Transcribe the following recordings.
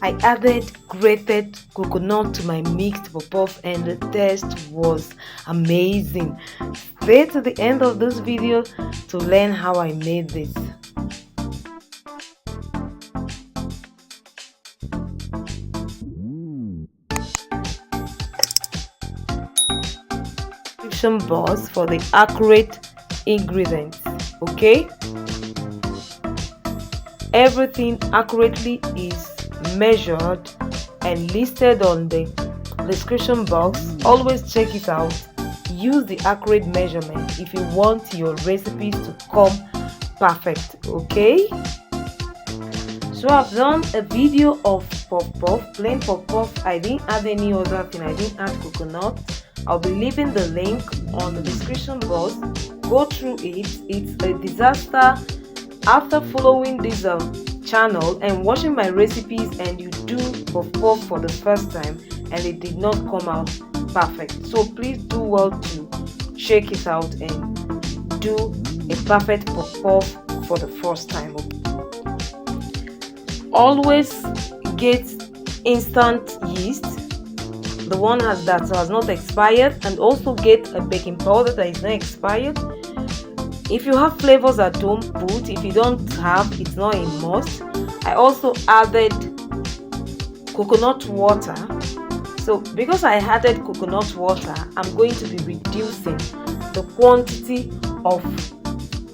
I added grated coconut to my mixed puff and the taste was amazing. Stay to the end of this video to learn how I made this. Description box for the accurate ingredients. Okay, everything accurately is measured and listed on the description box. Always check it out. Use the accurate measurement if you want your recipes to come perfect. Okay, so I've done a video of puff, plain puff. I didn't add any other thing. I didn't add coconut. I'll be leaving the link on the description box. Go through it. It's a disaster after following this channel and watching my recipes, and you do puff for the first time and it did not come out perfect. So please do well to check it out and do a perfect puff for the first time. Always get instant yeast, the one that has not expired, and also get a baking powder that is not expired. If you have flavors at home, put. If you don't have, it's not a must. I also added coconut water. So because I added coconut water, I'm going to be reducing the quantity of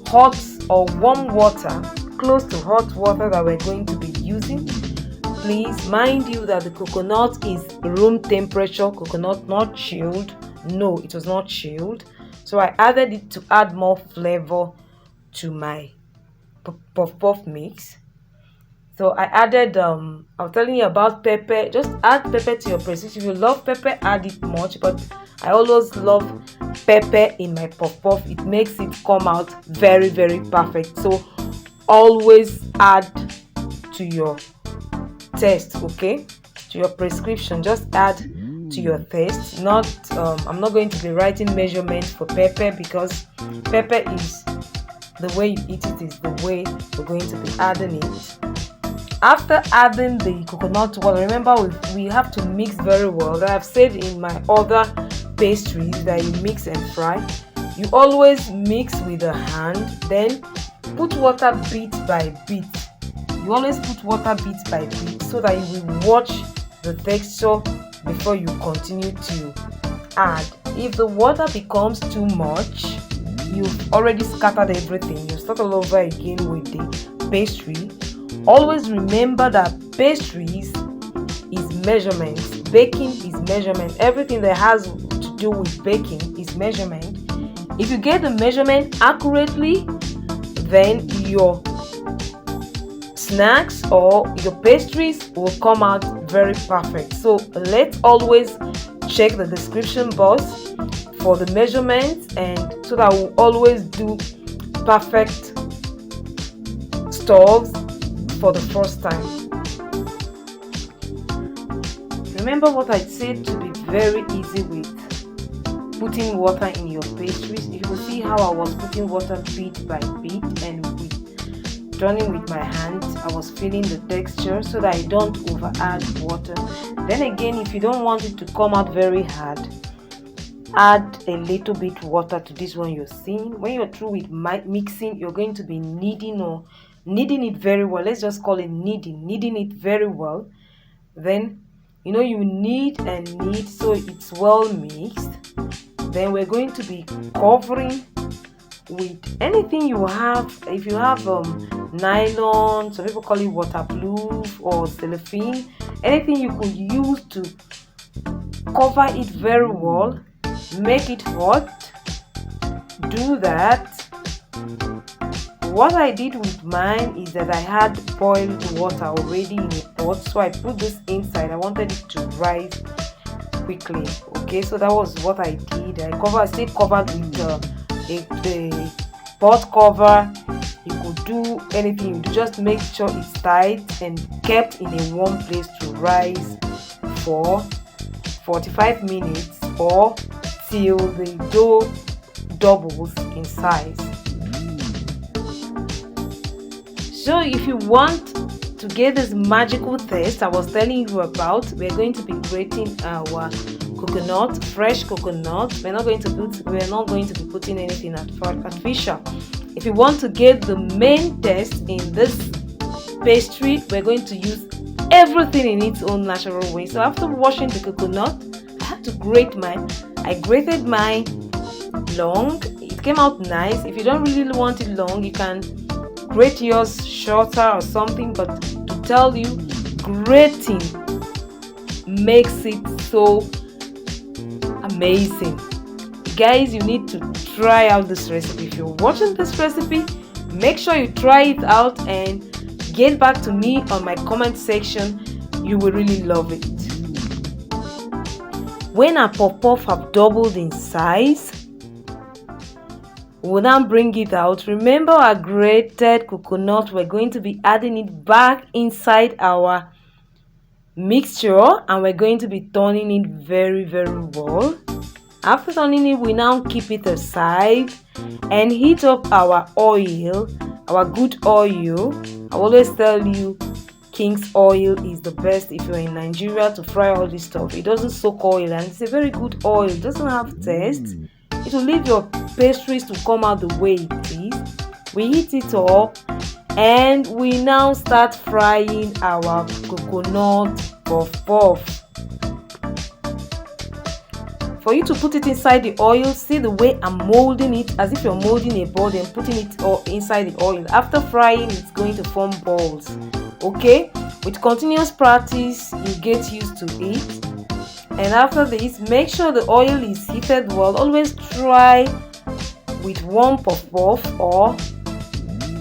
hot or warm water, close to hot water, that we're going to be using. Please mind you that the coconut is room temperature coconut, not chilled. No, it was not chilled. So I added it to add more flavor to my puff mix. So I added I'm telling you about pepper. Just add pepper to your preference. If you love pepper, add it much, but I always love pepper in my puff. It makes it come out very, very perfect. So always add to your taste, okay, to your prescription. Just add to your taste. Not I'm not going to be writing measurements for pepper, because pepper is the way you eat it, is the way we're going to be adding it. After adding the coconut water, remember we have to mix very well. I've said in my other pastries that you mix and fry. You always mix with the hand, then put water bit by bit. You always put water bit by bit so that you will watch the texture before you continue to add. If the water becomes too much, you've already scattered everything. You start all over again with the pastry. Always remember that pastries is measurement, baking is measurement. Everything that has to do with baking is measurement. If you get the measurement accurately, then your snacks or your pastries will come out very perfect. So let's always check the description box for the measurements, and so that we'll always do perfect stuffs for the first time. Remember what I said, to be very easy with putting water in your pastries. You will see how I was putting water bit by bit, and with turning with my hands, I was feeling the texture so that I don't over add water. Then again, if you don't want it to come out very hard, add a little bit water to this one you're seeing. When you're through with mixing, you're going to be kneading it very well. Let's just call it kneading it very well. Then you knead and knead so it's well mixed. Then we're going to be covering with anything you have. If you have nylon, some people call it waterproof, or cellophane, anything you could use to cover it very well. Make it hot. Do that. What I did with mine is that I had boiled water already in a pot, so I put this inside. I wanted it to rise quickly. Okay, so that was what I did. I stayed covered with a pot cover. You could do anything you do, just make sure it's tight and kept in a warm place to rise for 45 minutes or till the dough doubles in size. So if you want to get this magical taste I was telling you about, we're going to be grating our coconut, fresh coconut. We're not going to be putting anything artificial. If you want to get the main taste in this pastry, we're going to use everything in its own natural way. So after washing the coconut, I had to grate mine. I grated mine long. It came out nice. If you don't really want it long, you can grate yours shorter or something, but to tell you, grating makes it so amazing. Guys, you need to try out this recipe. If you're watching this recipe, make sure you try it out and get back to me on my comment section. You will really love it. When our puff-puff have doubled in size, we'll now bring it out. Remember our grated coconut, we're going to be adding it back inside our mixture and we're going to be turning it very well. After turning it, we now keep it aside and heat up our oil, our good oil. I always tell you, King's oil is the best if you're in Nigeria to fry all this stuff. It doesn't soak oil and it's a very good oil. It doesn't have taste. It will leave your pastries to come out the way it is. We heat it up and we now start frying our coconut puff-puff. For you to put it inside the oil, see the way I'm molding it, as if you're molding a ball and putting it inside the oil. After frying, it's going to form balls. Okay, with continuous practice, you get used to it. And after this, make sure the oil is heated well. Always try with one puff-puff or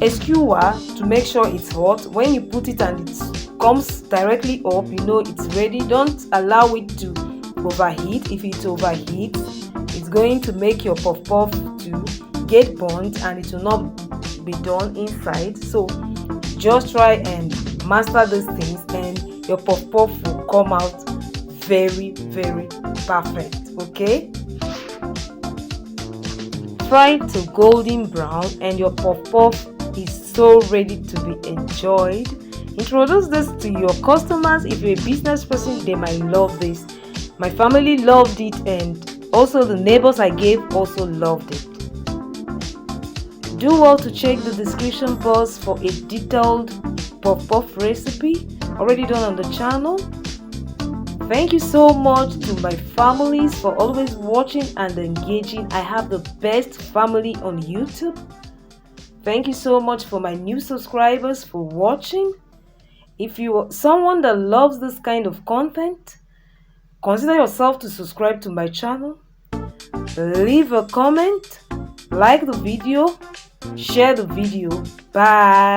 a skewer to make sure it's hot. When you put it and it comes directly up, you know it's ready. Don't allow it to overheat. If it overheats, it's going to make your puff-puff to get burnt and it will not be done inside. So just try and master these things and your puff-puff will come out very perfect. Okay, fry to golden brown and your puff-puff is so ready to be enjoyed. Introduce this to your customers. If you're a business person, they might love this. My family loved it and also the neighbors I gave also loved it. Do well to check the description box for a detailed puff-puff recipe already done on the channel. Thank you so much to my families for always watching and engaging. I have the best family on YouTube. Thank you so much for my new subscribers for watching. If you are someone that loves this kind of content, consider yourself to subscribe to my channel. Leave a comment, like the video, share the video. Bye.